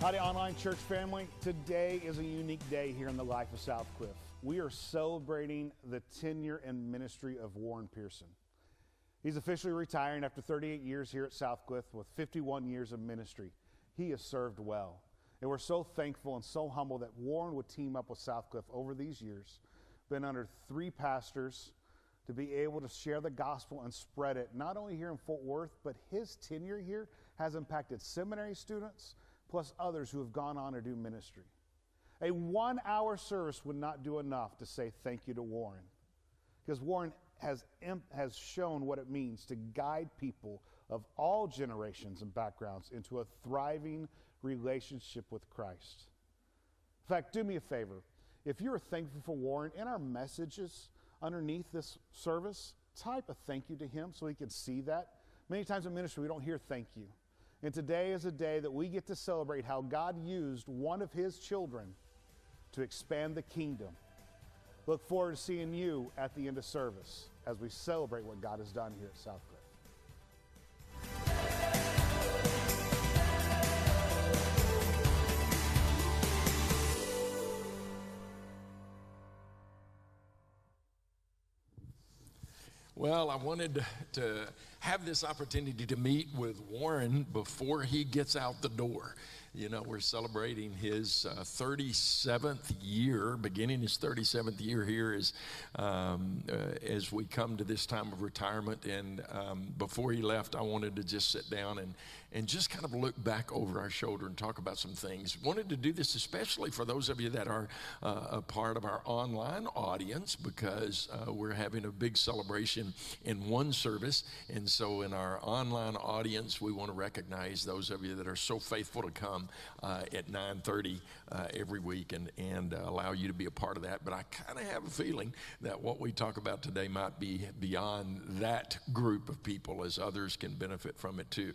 Howdy, online church family. Today is a unique day here in the life of Southcliff. We are celebrating the tenure and ministry of Warren Pearson. He's officially retiring after 38 years here at Southcliff with 51 years of ministry. He has served well. And we're so thankful and so humble that Warren would team up with Southcliff over these years, been under 3 pastors, to be able to share the gospel and spread it, not only here in Fort Worth, but his tenure here has impacted seminary students, plus others who have gone on to do ministry. A 1-hour service would not do enough to say thank you to Warren, because Warren has shown what it means to guide people of all generations and backgrounds into a thriving relationship with Christ. In fact, do me a favor. If you're thankful for Warren, in our messages underneath this service, type a thank you to him so he can see that. Many times in ministry, we don't hear thank you. And today is a day that we get to celebrate how God used one of his children to expand the kingdom. Look forward to seeing you at the end of service as we celebrate what God has done here at Southcliff. Well, I wanted to have this opportunity to meet with Warren before he gets out the door. You know, we're celebrating his 37th year, beginning his 37th year here as we come to this time of retirement. And before he left, I wanted to just sit down and just kind of look back over our shoulder and talk about some things. Wanted to do this especially for those of you that are a part of our online audience, because we're having a big celebration in one service. And so in our online audience, we want to recognize those of you that are so faithful to come at 9:30 every week and allow you to be a part of that. But I kind of have a feeling that what we talk about today might be beyond that group of people, as others can benefit from it too.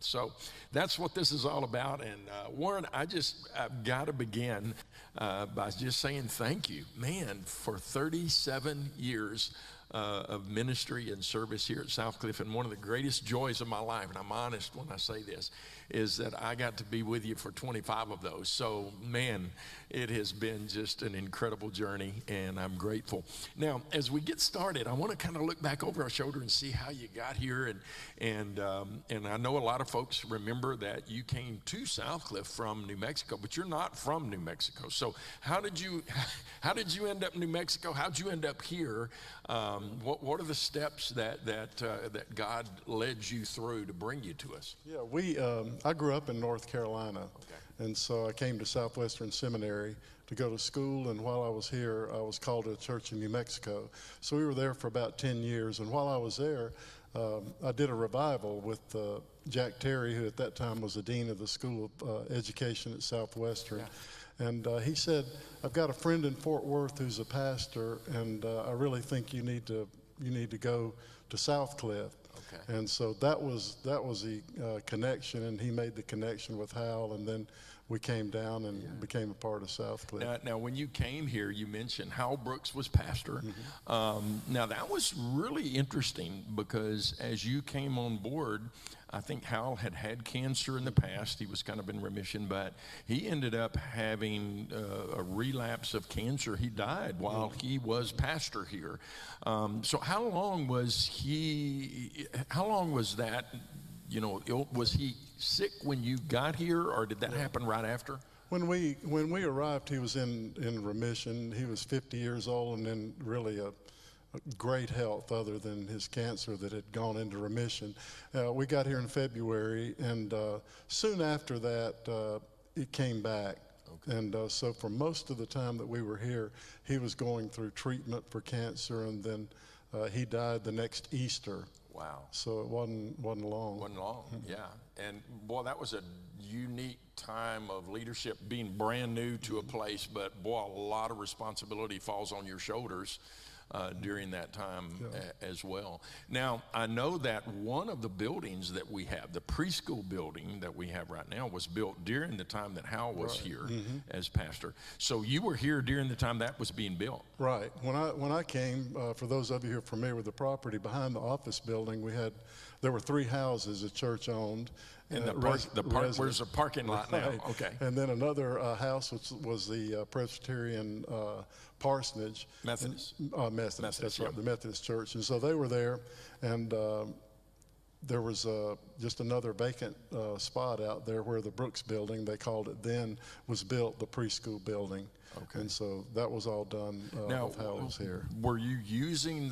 So that's what this is all about. And Warren, I've got to begin by just saying thank you, man, for 37 years of ministry and service here at Southcliff. And one of the greatest joys of my life, and I'm honest when I say this, is that I got to be with you for 25 of those. So, man, it has been just an incredible journey, and I'm grateful. Now, as we get started, I want to kind of look back over our shoulder and see how you got here. And I know a lot of folks remember that you came to Southcliff from New Mexico, but you're not from New Mexico. So how did you end up in New Mexico? How'd you end up here? What are the steps that God led you through to bring you to us? Yeah, I grew up in North Carolina, and so I came to Southwestern Seminary to go to school, and while I was here, I was called to a church in New Mexico. So we were there for about 10 years, and while I was there, I did a revival with Jack Terry, who at that time was the dean of the School of Education at Southwestern. Yeah. And he said, I've got a friend in Fort Worth who's a pastor, and I really think you need to go to Southcliff. Okay. And so that was the connection, and he made the connection with Hal, and then we came down and became a part of Southcliff. Now, when you came here, you mentioned Hal Brooks was pastor. Mm-hmm. Now, that was really interesting, because as you came on board, I think Hal had cancer in the past. He was kind of in remission, but he ended up having a relapse of cancer. He died while he was pastor here. So how long was that, was he sick when you got here, or did that happen right after? When we arrived, he was in remission. He was 50 years old, and then really a great health other than his cancer that had gone into remission. We got here in February, and soon after that, it came back. Okay. And so for most of the time that we were here, he was going through treatment for cancer, and then he died the next Easter. Wow. So it wasn't long. Wasn't long, yeah. And boy, that was a unique time of leadership, being brand new to a place, but boy, a lot of responsibility falls on your shoulders during that time as well. Now, I know that one of the buildings that we have, the preschool building that we have right now, was built during the time that Hal was here as pastor. So you were here during the time that was being built. Right. When I came, for those of you who are familiar with the property, behind the office building, we had there were 3 houses the church owned. And where's the parking lot now? Right. Okay. And then another house, which was the Presbyterian parsonage. Methodist. Methodist, that's right, the Methodist church. And so they were there, and there was just another vacant spot out there where the Brooks building, they called it then, was built, the preschool building. Okay. And so that was all done now, with how it was here. Were you using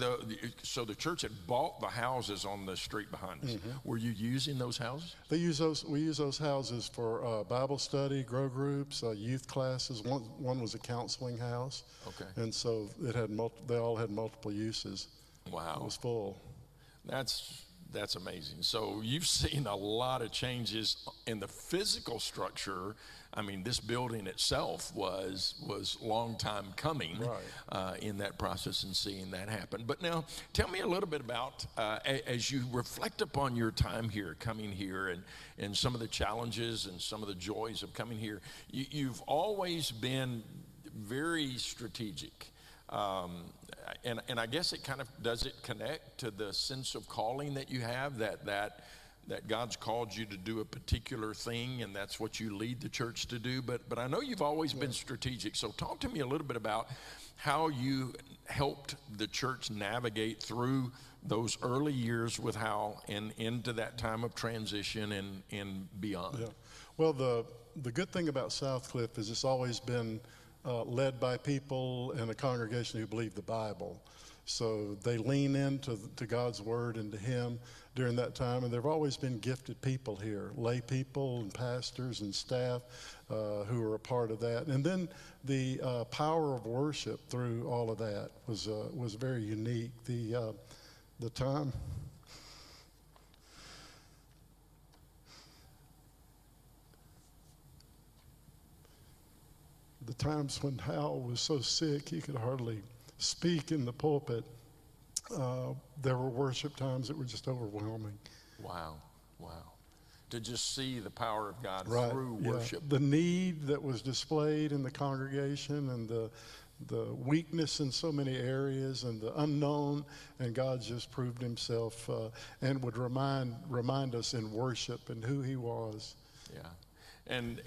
so the church had bought the houses on the street behind us. Mm-hmm. Were you using those houses? We use those houses for Bible study, grow groups, youth classes. One was a counseling house. Okay. And so they all had multiple uses. Wow. It was full. That's amazing. So you've seen a lot of changes in the physical structure. I mean, this building itself was long time coming, right, in that process, and seeing that happen. But now, tell me a little bit about, as you reflect upon your time here, coming here, and some of the challenges and some of the joys of coming here. You've always been very strategic. And I guess does it connect to the sense of calling that you have, that God's called you to do a particular thing, and that's what you lead the church to do. But I know you've always been strategic. So talk to me a little bit about how you helped the church navigate through those early years with Hal and into that time of transition and beyond. Yeah. Well, the good thing about Southcliff is it's always been led by people in a congregation who believe the Bible. So they lean into God's word and to Him during that time. And there have always been gifted people here, lay people and pastors and staff who are a part of that. And then the power of worship through all of that was very unique. The time. The times when Hal was so sick he could hardly speak in the pulpit, there were worship times that were just overwhelming. Wow. To just see the power of God through yeah. worship. The need that was displayed in the congregation, and the weakness in so many areas, and the unknown, and God just proved Himself and would remind us in worship and who He was. Yeah. And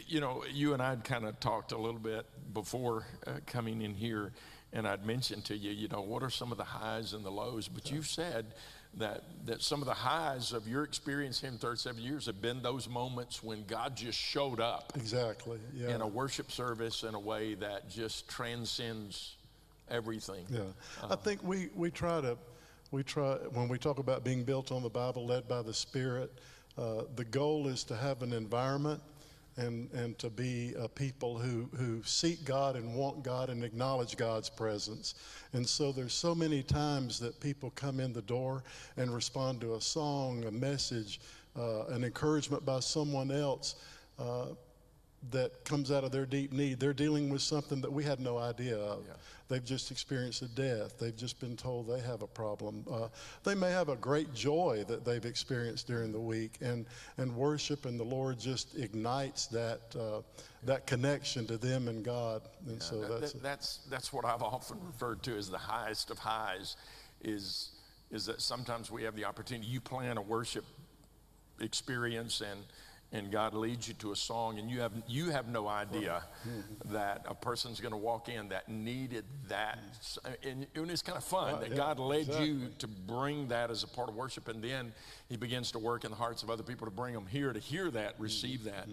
you know, you and I had kind of talked a little bit before coming in here, and I'd mentioned to you, you know, what are some of the highs and the lows? But you've said that some of the highs of your experience here in 37 years have been those moments when God just showed up. Exactly, yeah. In a worship service in a way that just transcends everything. Yeah, I think we try when we talk about being built on the Bible, led by the Spirit. The goal is to have an environment and to be a people who seek God and want God and acknowledge God's presence. And so there's so many times that people come in the door and respond to a song, a message, an encouragement by someone else that comes out of their deep need. They're dealing with something that we had no idea of. Yeah. They've just experienced a death. They've just been told they have a problem. They may have a great joy that they've experienced during the week, and worship and the Lord just ignites that connection to them and God. And so that's what I've often referred to as the highest of highs, is that sometimes we have the opportunity. You plan a worship experience and God leads you to a song, and you have no idea that a person's going to walk in that needed that. And it's kind of fun that God led you to bring that as a part of worship, and then He begins to work in the hearts of other people to bring them here to hear that, receive that,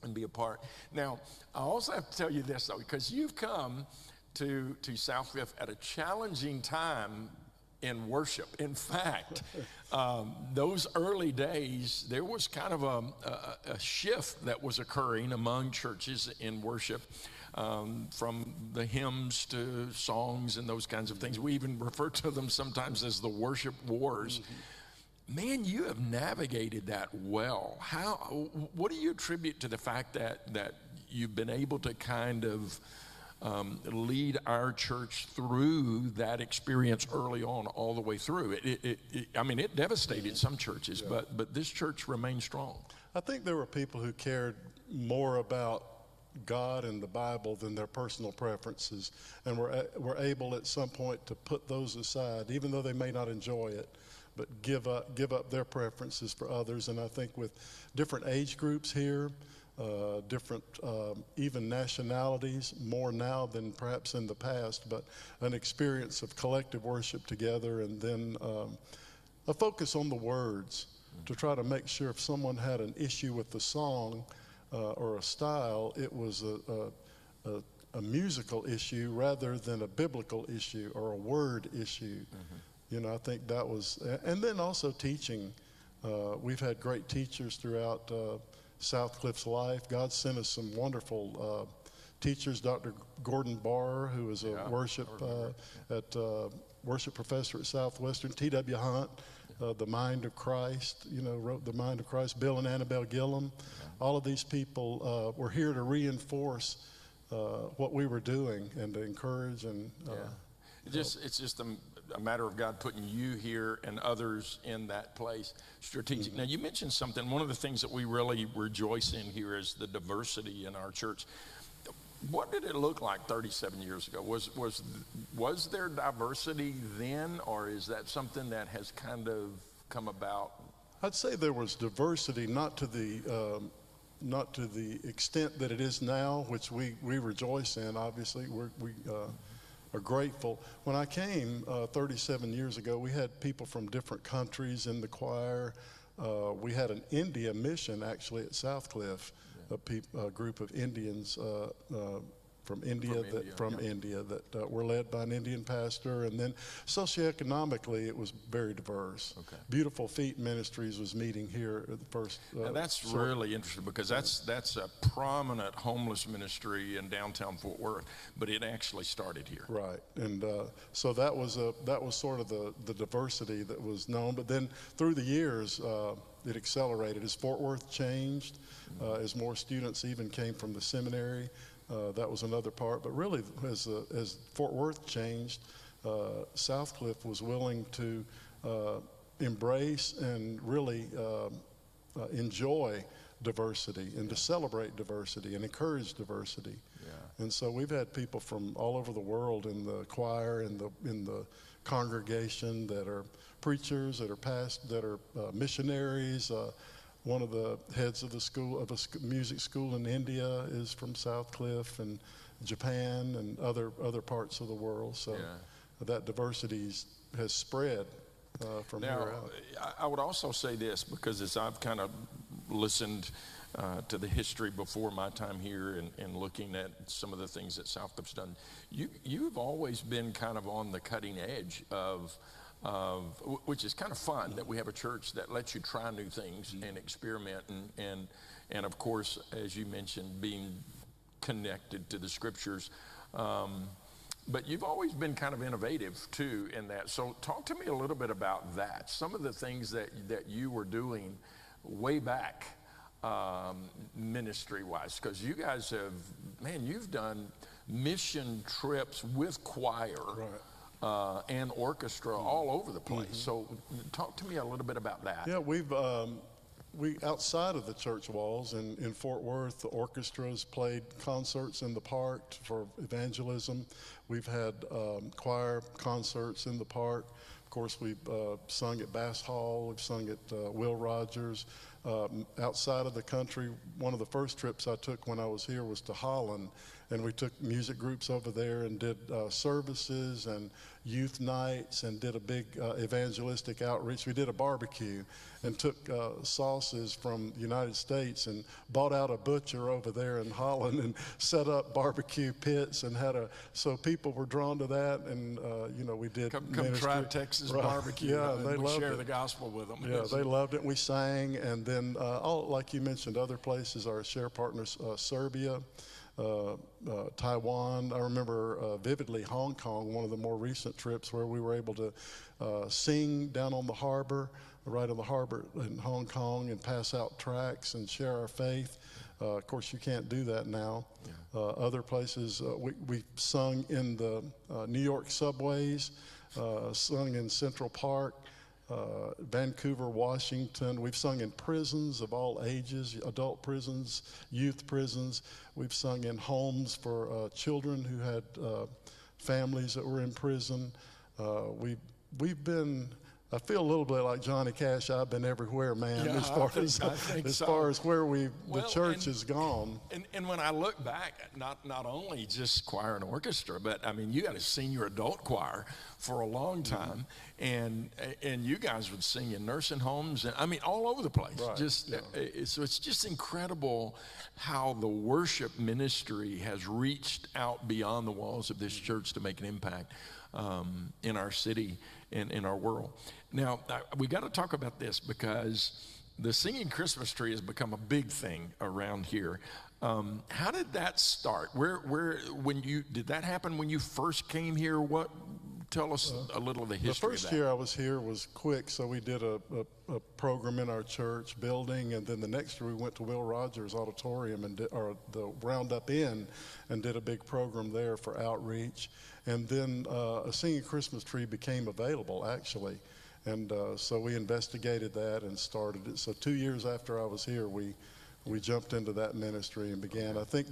and be a part. Now, I also have to tell you this, though, because you've come to Southcliff at a challenging time in worship. In fact, those early days, there was kind of a shift that was occurring among churches in worship, from the hymns to songs and those kinds of things. We even refer to them sometimes as the worship wars. Man, you have navigated that well. What do you attribute to the fact that you've been able to kind of lead our church through that experience early on, all the way through? It devastated some churches, but this church remained strong. I think there were people who cared more about God and the Bible than their personal preferences, and were able at some point to put those aside, even though they may not enjoy it. but give up their preferences for others. And I think with different age groups here, different even nationalities, more now than perhaps in the past, but an experience of collective worship together, and then a focus on the words to try to make sure if someone had an issue with the song or a style, it was a musical issue rather than a biblical issue or a word issue. You know, I think that was, and then also teaching. We've had great teachers throughout Southcliff's life. God sent us some wonderful teachers. Dr. Gordon Barr, who was a worship professor at Southwestern. T.W. Hunt, The Mind of Christ, wrote The Mind of Christ. Bill and Annabelle Gillum. All of these people were here to reinforce what we were doing and to encourage and it's just a matter of God putting you here and others in that place strategic. Now, you mentioned something. One of the things that we really rejoice in here is the diversity in our church. What did it look like 37 years ago? Was there diversity then, or is that something that has kind of come about? I'd say there was diversity, not to the extent that it is now, which we rejoice in. Obviously, we are grateful. When I came 37 years ago, we had people from different countries in the choir. We had an India mission actually at Southcliff, a group of Indians from India that were led by an Indian pastor. And then socioeconomically, it was very diverse. Beautiful Feet Ministries was meeting here at the first. Now that's really interesting, because that's a prominent homeless ministry in downtown Fort Worth, but it actually started here. Right, and so that was sort of the diversity that was known. But then through the years, it accelerated as Fort Worth changed, as more students even came from the seminary. That was another part. But really, as Fort Worth changed, Southcliff was willing to embrace and really enjoy diversity and to celebrate diversity and encourage diversity. And so we've had people from all over the world in the choir, in the congregation, that are preachers, that are missionaries. One of the heads of a music school in India is from Southcliff, and Japan, and other parts of the world. So that diversity has spread from here out. I would also say this, because as I've kind of listened to the history before my time here and looking at some of the things that Southcliff's done, you've always been kind of on the cutting edge of which is kind of fun, that we have a church that lets you try new things and experiment, and of course, as you mentioned, being connected to the scriptures. But you've always been kind of innovative too in that. So talk to me a little bit about that. Some of the things that you were doing way back ministry-wise, because you guys you've done mission trips with choir. Right. And orchestra all over the place. So talk to me a little bit about that. Yeah, we outside of the church walls in Fort Worth, the orchestras played concerts in the park for evangelism. We've had choir concerts in the park. Of course, we've sung at Bass Hall. We've sung at Will Rogers. Outside of the country, one of the first trips I took when I was here was to Holland, and we took music groups over there and did services and youth nights and did a big evangelistic outreach. We did a barbecue and took sauces from the United States and bought out a butcher over there in Holland and set up barbecue pits and so people were drawn to that, and we did come try Texas barbecue. Yeah, and they we loved share it. the gospel with them. Yeah, they loved it. We sang, and then like you mentioned, other places, our share partners, Serbia, Taiwan. I remember vividly Hong Kong, one of the more recent trips, where we were able to sing down on the harbor, right on the harbor in Hong Kong, and pass out tracts and share our faith. Of course, you can't do that now. Other places, we sung in the New York subways, sung in Central Park, Vancouver, Washington. We've sung in prisons of all ages, adult prisons, youth prisons. We've sung in homes for children who had families that were in prison. We've been I feel a little bit like Johnny Cash. I've been everywhere, man. Yeah, as far as where the church has gone. And when I look back, not only just choir and orchestra, but I mean, you had a senior adult choir for a long time, and you guys would sing in nursing homes, and I mean, all over the place. Right. So it's just incredible how the worship ministry has reached out beyond the walls of this church to make an impact in our city and in our world. Now, we got to talk about this because the singing Christmas tree has become a big thing around here. How did that start? Did that happen when you first came here? Tell us a little of the history of that. The first year I was here was quick, so we did a program in our church building, and then the next year we went to Will Rogers Auditorium or the Roundup Inn, and did a big program there for outreach. And then a singing Christmas tree became available, actually. And so we investigated that and started it. So 2 years after I was here, we jumped into that ministry and began. I think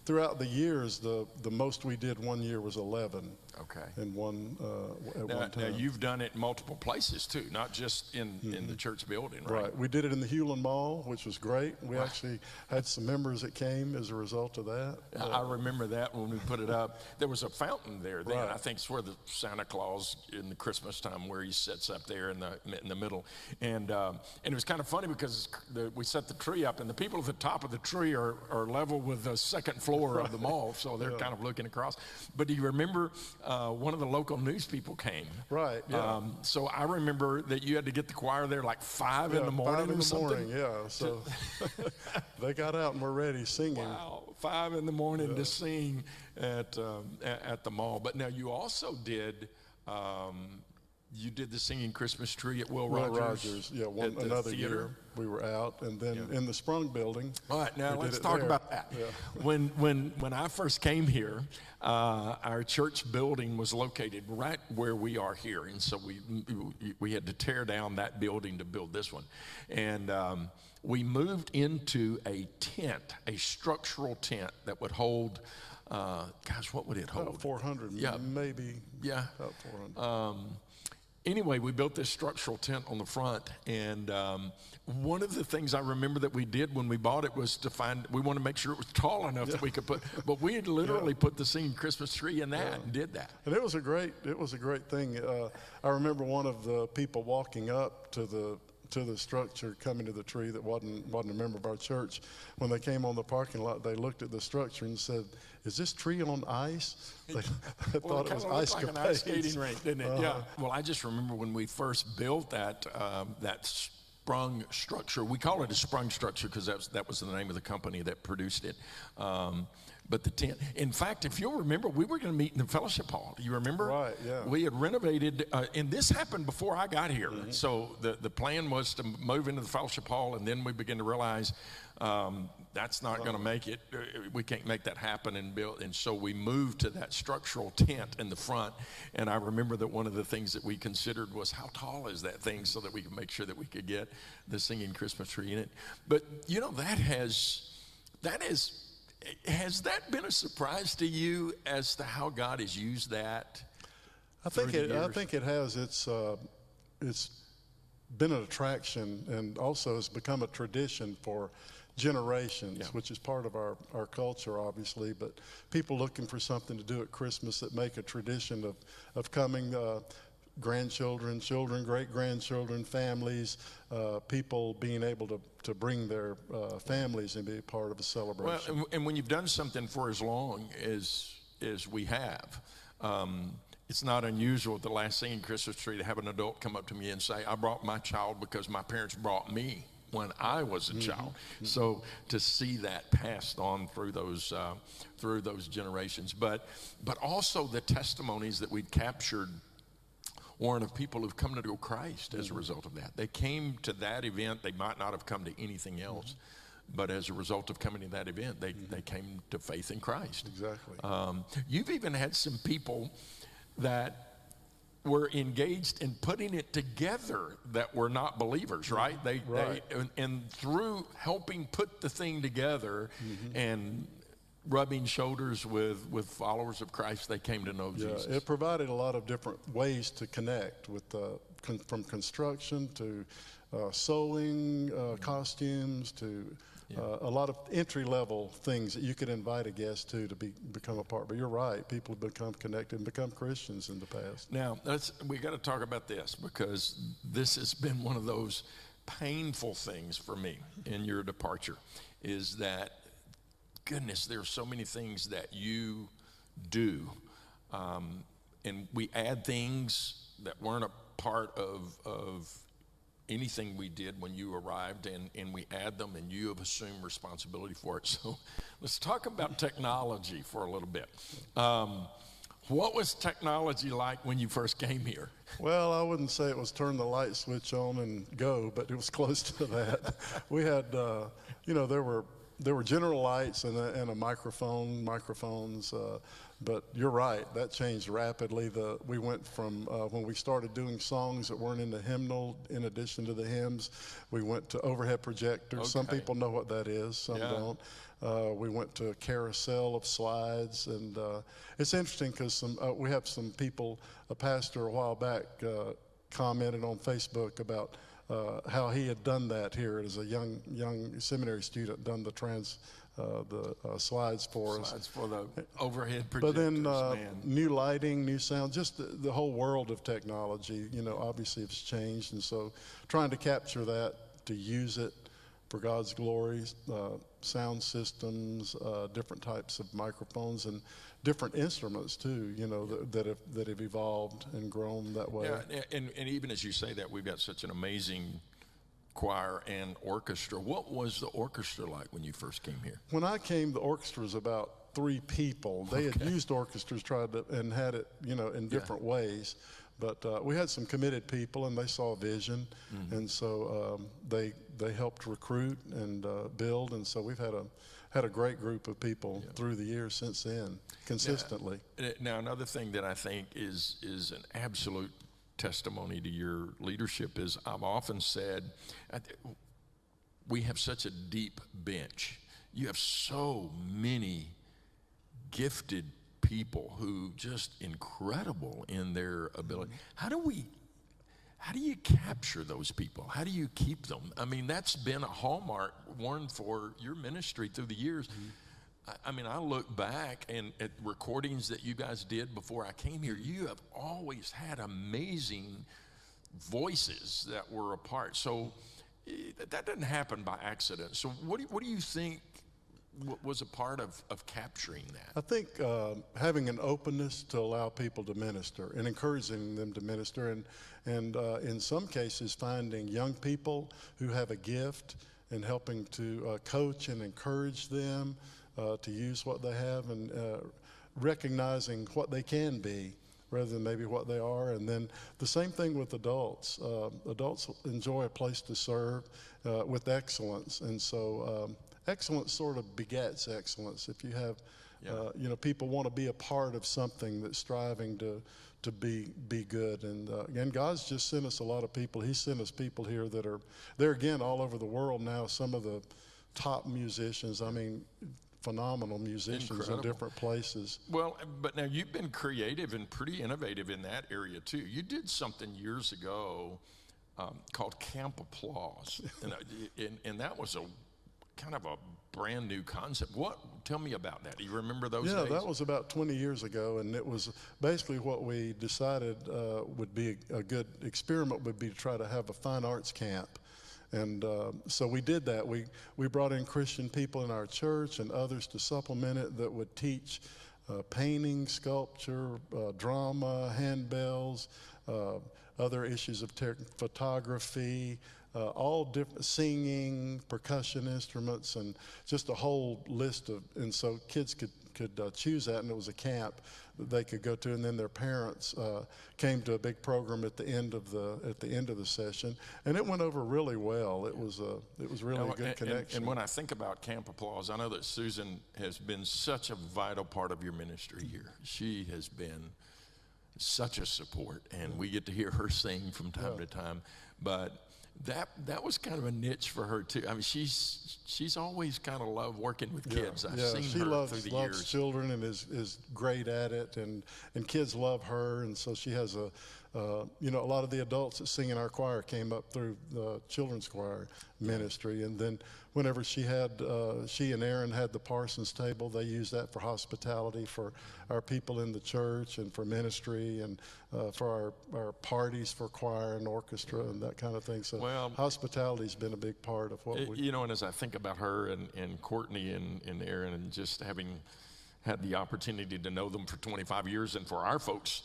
throughout the years, the most we did one year was 11. Okay. In one time. Now you've done it multiple places too, not just in the church building, right? Right. We did it in the Hewlin Mall, which was great. We actually had some members that came as a result of that. I remember that when we put it up. There was a fountain there then. Right. I think it's where the Santa Claus in the Christmas time, where he sits up there in the middle. And it was kind of funny because we set the tree up, and the people at the top of the tree are level with the second floor of the mall, so they're kind of looking across. But do you remember one of the local news people came? Right, yeah. So I remember that you had to get the choir there like 5 in the morning 5 in or the something. morning, yeah. So they got out and were ready singing. Wow, 5 in the morning to sing at the mall. But now you also did the singing Christmas tree at Will Rogers. Yeah, another year we were out, and then in the Sprung building. All right, now let's talk about that. Yeah. When I first came here, our church building was located right where we are here, and so we had to tear down that building to build this one, and we moved into a tent, a structural tent that would hold. What would it hold? About 400, maybe. Yeah, about 400. Anyway, we built this structural tent on the front, and one of the things I remember that we did when we bought it was we wanted to make sure it was tall enough that we could but we had literally put the singing Christmas tree in that and did that. And it was a great thing. I remember one of the people walking up to the structure, coming to the tree that wasn't a member of our church. When they came on the parking lot, they looked at the structure and said, "Is this tree on ice?" They thought it was ice like an ice skating rink, didn't it? Yeah. Well, I just remember when we first built that sprung structure. We call it a sprung structure because that was the name of the company that produced it. But the tent, in fact, if you'll remember, we were going to meet in the fellowship hall. Do you remember? Right, yeah. We had renovated, and this happened before I got here. Mm-hmm. So the plan was to move into the fellowship hall, and then we began to realize that's not going to make it. We can't make that happen and build. And so we moved to that structural tent in the front. And I remember that one of the things that we considered was how tall is that thing so that we could make sure that we could get the singing Christmas tree in it. But, has that been a surprise to you as to how God has used that? I think it has. It's been an attraction, and also has become a tradition for generations, which is part of our culture, obviously. But people looking for something to do at Christmas that make a tradition of coming. Grandchildren, children, great-grandchildren, families, people being able to bring their families and be a part of a celebration. Well, and when you've done something for as long as we have, it's not unusual at the last singing Christmas tree to have an adult come up to me and say, "I brought my child because my parents brought me when I was a child." Mm-hmm. So to see that passed on through those generations, but also the testimonies that we'd captured, Warren, of people who've come to know Christ as a result of that. They came to that event. They might not have come to anything else, but as a result of coming to that event, they came to faith in Christ. Exactly. You've even had some people that were engaged in putting it together that were not believers, right? And through helping put the thing together and rubbing shoulders with followers of Christ, they came to know Jesus. It provided a lot of different ways to connect with from construction to sewing, costumes to a lot of entry-level things that you could invite a guest to become a part. But you're right, people have become connected and become Christians in the past. Now, we got to talk about this, because this has been one of those painful things for me in your departure, is that, goodness, there are so many things that you do, and we add things that weren't a part of anything we did when you arrived, and we add them, and you have assumed responsibility for it. So let's talk about technology for a little bit. What was technology like when you first came here? Well, I wouldn't say it was turn the light switch on and go, but it was close to that. We had, there were general lights and a microphones, but you're right, that changed rapidly. We went from when we started doing songs that weren't in the hymnal, in addition to the hymns, we went to overhead projectors. Okay. Some people know what that is, some don't. We went to a carousel of slides, and it's interesting because we have some people, a pastor a while back commented on Facebook about how he had done that here as a young seminary student, done the slides for us. Slides for the overhead projectors. But then new lighting, new sound, just the whole world of technology, obviously it's changed. And so trying to capture that, to use it for God's glory, sound systems, different types of microphones, and different instruments too, that have evolved and grown that way. Yeah, and even as you say that, we've got such an amazing choir and orchestra. What was the orchestra like when you first came here? When I came, the orchestra was about 3 people. They had used orchestras, and had it, in different ways. But we had some committed people, and they saw a vision, and so they helped recruit and build, and so we've had a great group of people through the years since then, consistently. Now, another thing that I think is an absolute testimony to your leadership is, I've often said, we have such a deep bench. You have so many gifted people who just incredible in their ability. How do you capture those people? How do you keep them? I mean, that's been a hallmark, Warren, for your ministry through the years. I mean, I look back at recordings that you guys did before I came here. You have always had amazing voices that were a part. So that doesn't happen by accident. So what do you think was a part of capturing that? I think having an openness to allow people to minister and encouraging them to minister, and in some cases finding young people who have a gift and helping to coach and encourage them to use what they have, and recognizing what they can be rather than maybe what they are. And then the same thing with adults. Adults enjoy a place to serve with excellence, and so excellence sort of begets excellence. If you have, people want to be a part of something that's striving to be good. And again, God's just sent us a lot of people. He sent us people here that are there again all over the world now. Some of the top musicians. I mean, phenomenal musicians in different places. Well, but now you've been creative and pretty innovative in that area too. You did something years ago called Camp Applause, and that was a kind of a brand new concept. Tell me about that. Do you remember those days? Yeah, that was about 20 years ago, and it was basically what we decided would be a good experiment would be to try to have a fine arts camp. And so we did that. We brought in Christian people in our church and others to supplement it that would teach painting, sculpture, drama, handbells, other issues of photography, all different, singing, percussion instruments, and just a whole list of. And so kids could choose that, and it was a camp that they could go to, and then their parents came to a big program at the end of the session, and it went over really well. It was really a good connection. And when I think about Camp Applause, I know that Susan has been such a vital part of your ministry here. She has been such a support, and we get to hear her sing from time to time. But that was kind of a niche for her too. I mean, she's always kind of loved working with kids. I've seen her through the years. She loves children and is great at it, and kids love her, and so she has You know, a lot of the adults that sing in our choir came up through the children's choir ministry. And then whenever she and Aaron had the Parsons table, they used that for hospitality for our people in the church and for ministry and for our parties for choir and orchestra and that kind of thing. So hospitality's been a big part of what we... You know, and as I think about her and Courtney and Aaron and just having had the opportunity to know them for 25 years, and for our folks,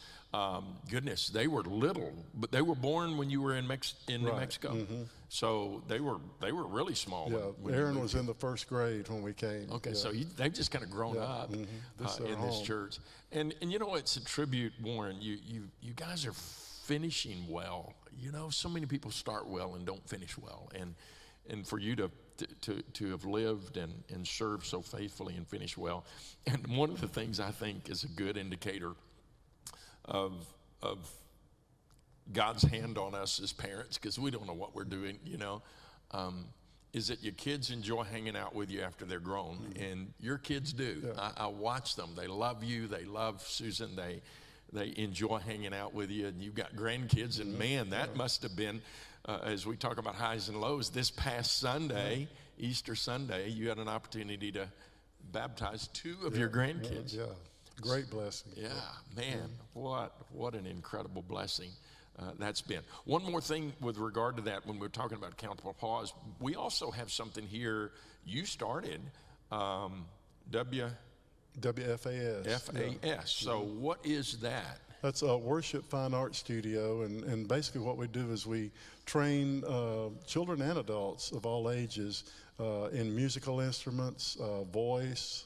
goodness, they were little, but they were born when you were in New Mexico. Mm-hmm. So they were really small. Yeah, when Aaron was in the first grade when we came. Okay, yeah. So they've just kind of grown up in this church. And you know, it's a tribute, Warren. You guys are finishing well. You know, so many people start well and don't finish well. And for you to have lived and served so faithfully and finish well. And one of the things I think is a good indicator of God's hand on us as parents, because we don't know what we're doing, you know, is that your kids enjoy hanging out with you after they're grown. Mm-hmm. And your kids do. Yeah. I watch them. They love you. They love Susan. They enjoy hanging out with you. And you've got grandkids. And man, that must have been, as we talk about highs and lows, this past Sunday, Easter Sunday, you had an opportunity to baptize 2 of your grandkids. Yeah. Great blessing. Yeah, man, what an incredible blessing that's been. One more thing with regard to that, when we're talking about Accountable Pause, we also have something here you started, WFAS. FAS. Yeah. So what is that? That's a worship fine art studio, and basically what we do is we train children and adults of all ages in musical instruments, voice,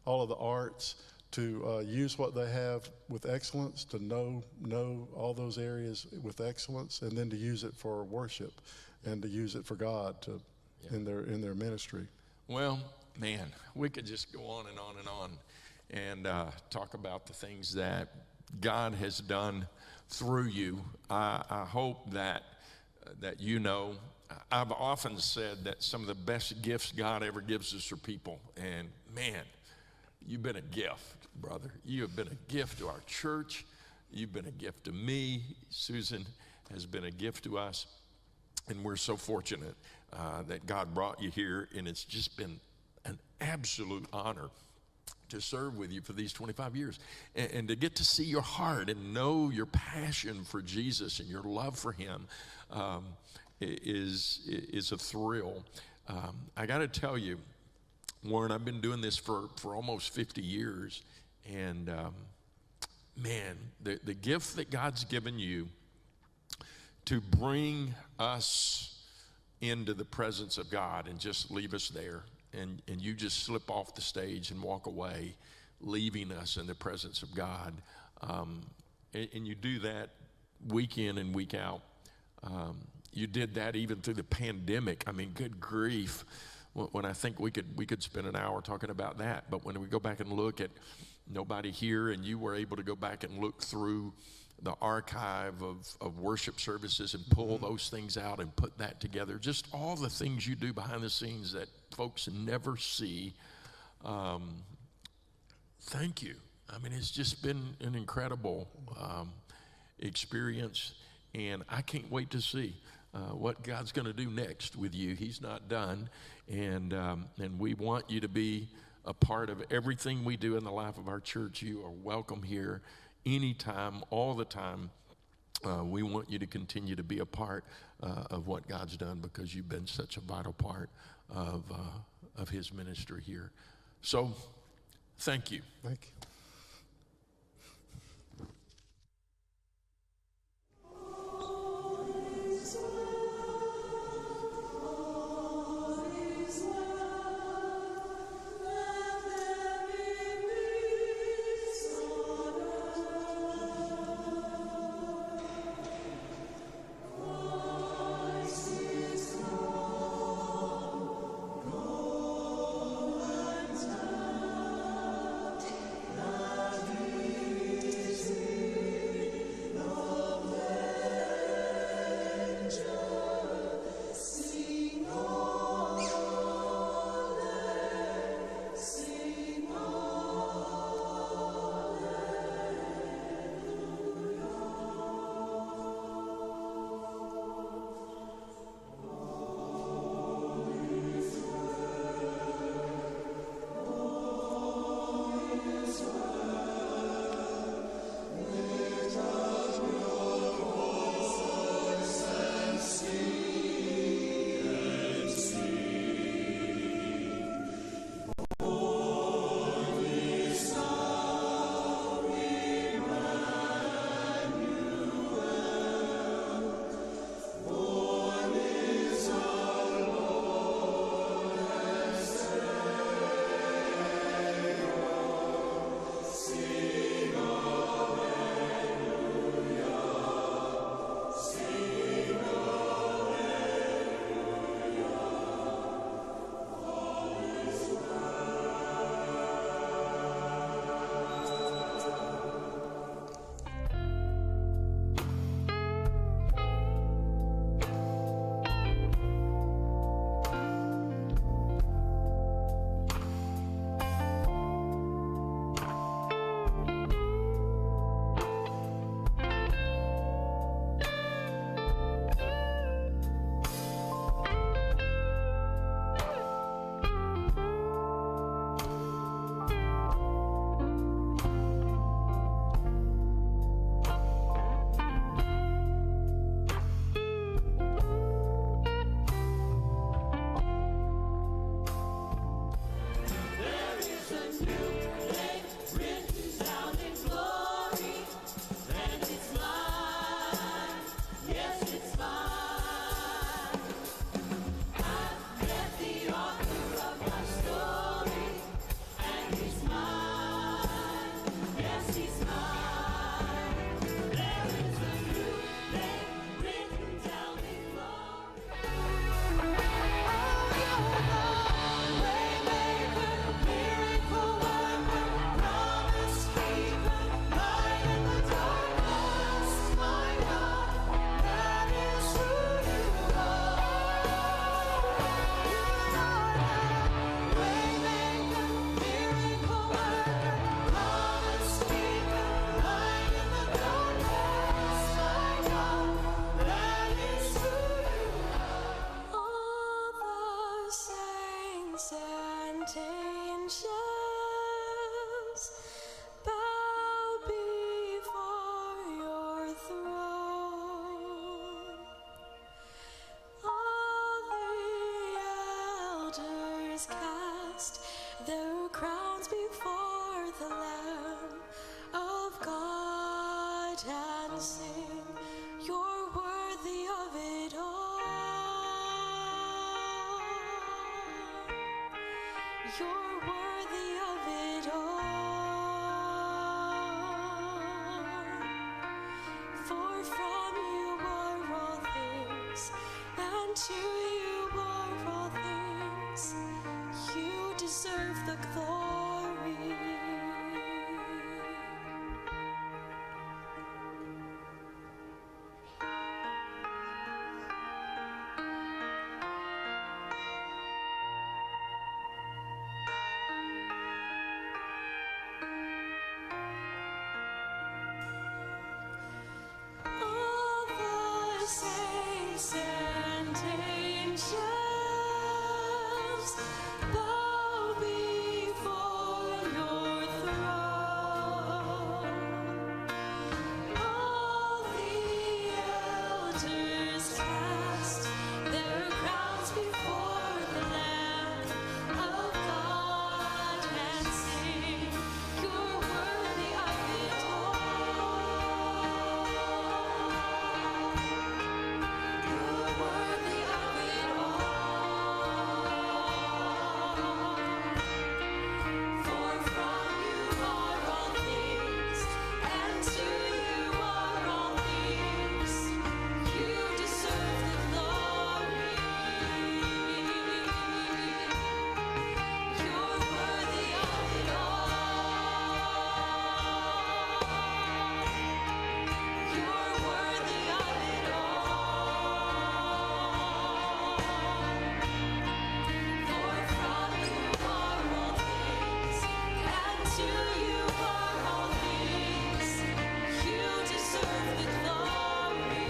all of the arts, to use what they have with excellence, to know all those areas with excellence, and then to use it for worship and to use it for God in their ministry. Well, man, we could just go on and on and on and talk about the things that God has done through you. I hope that you know, I've often said that some of the best gifts God ever gives us are people. And man, you've been a gift, brother. You have been a gift to our church. You've been a gift to me. Susan has been a gift to us. And we're so fortunate that God brought you here. And it's just been an absolute honor to serve with you for these 25 years and to get to see your heart and know your passion for Jesus and your love for him is a thrill. I got to tell you, Warren, I've been doing this for almost 50 years, and man, the gift that God's given you to bring us into the presence of God and just leave us there, and you just slip off the stage and walk away, leaving us in the presence of God, and you do that week in and week out. You did that even through the pandemic. I mean, good grief. When I think we could spend an hour talking about that, but when we go back and look at nobody here, and you were able to go back and look through the archive of worship services and pull those things out and put that together, just all the things you do behind the scenes that folks never see. Thank you. I mean, it's just been an incredible experience, and I can't wait to see what God's going to do next with you. He's not done, and we want you to be a part of everything we do in the life of our church. You are welcome here anytime, all the time. We want you to continue to be a part of what God's done, because you've been such a vital part of his ministry here. So, thank you. Thank you. angels bow before your throne. All the elders cast their crowns before the Lamb of God and sing, "You're worthy of it all. You're worthy of it all. For from you are all things, and to you are all things. You deserve the glory." All the saints and angels bow before your throne. All the elders cast their crowns before the Lamb of God and sing, "You're worthy of it all. You're worthy of it all. For from you are all things, and to you are all things. You deserve the glory. You're worthy of it all. You're worthy of it all. For from you are all things, and to you are all things. You deserve the glory.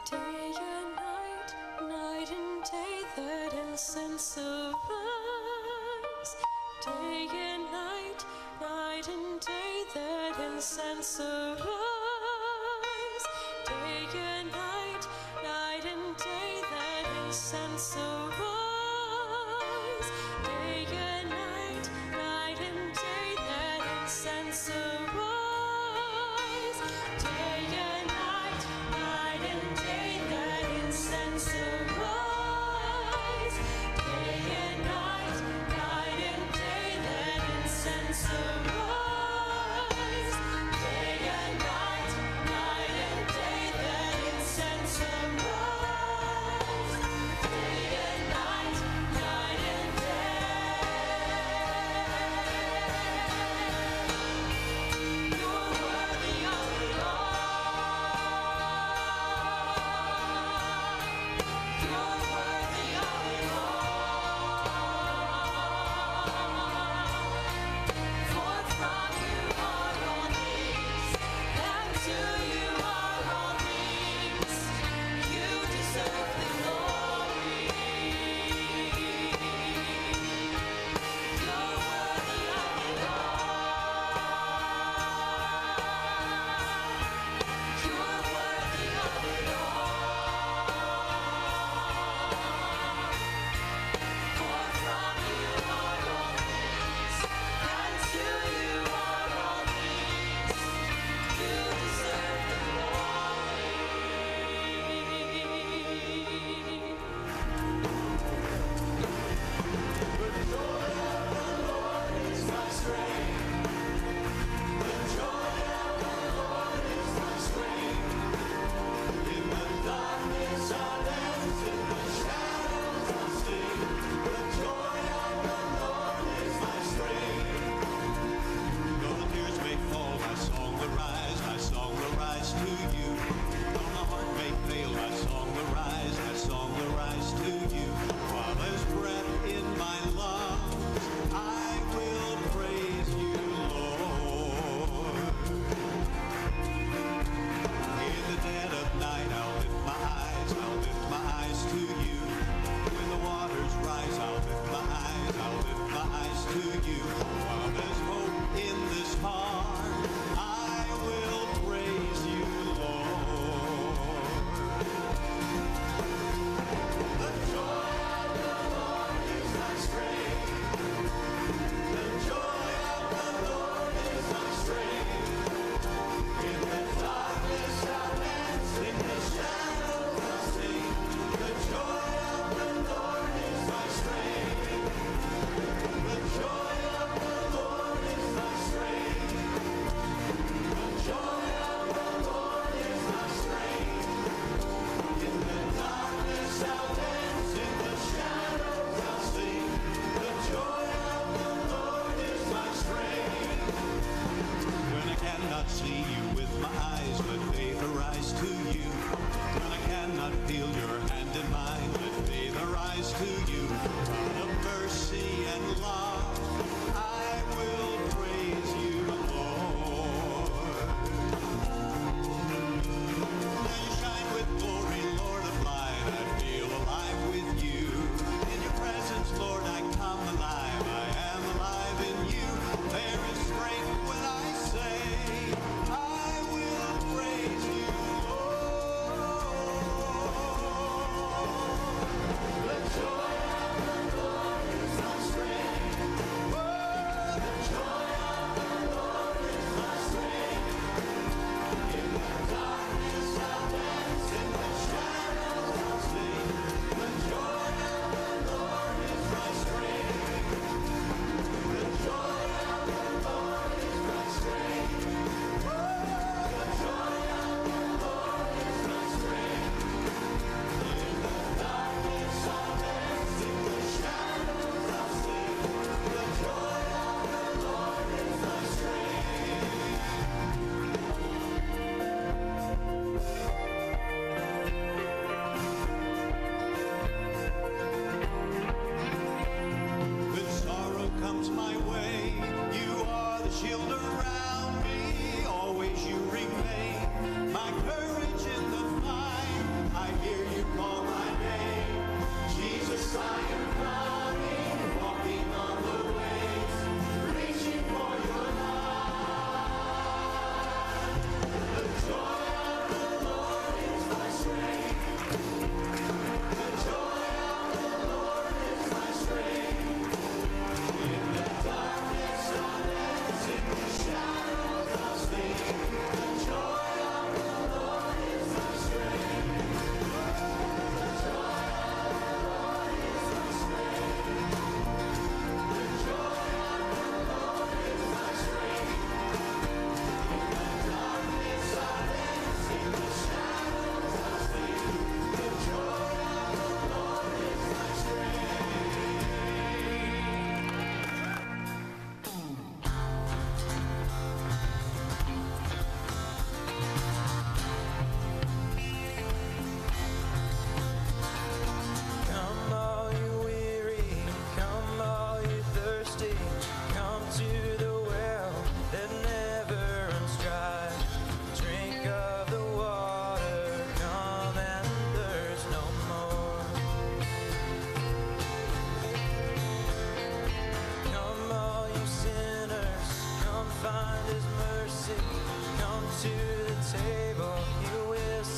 Day and night, night and day, that incense arise. Day and night and day, that incense arise. Day and night and day, that incense arise. Day and night and day, that incense arise. Day and night and day, that incense arise. Day and night and day, that incense arise. Day and night and day, that incense arise. Day and night.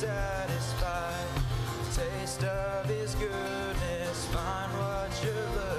satisfied. Taste of his goodness, find what you're looking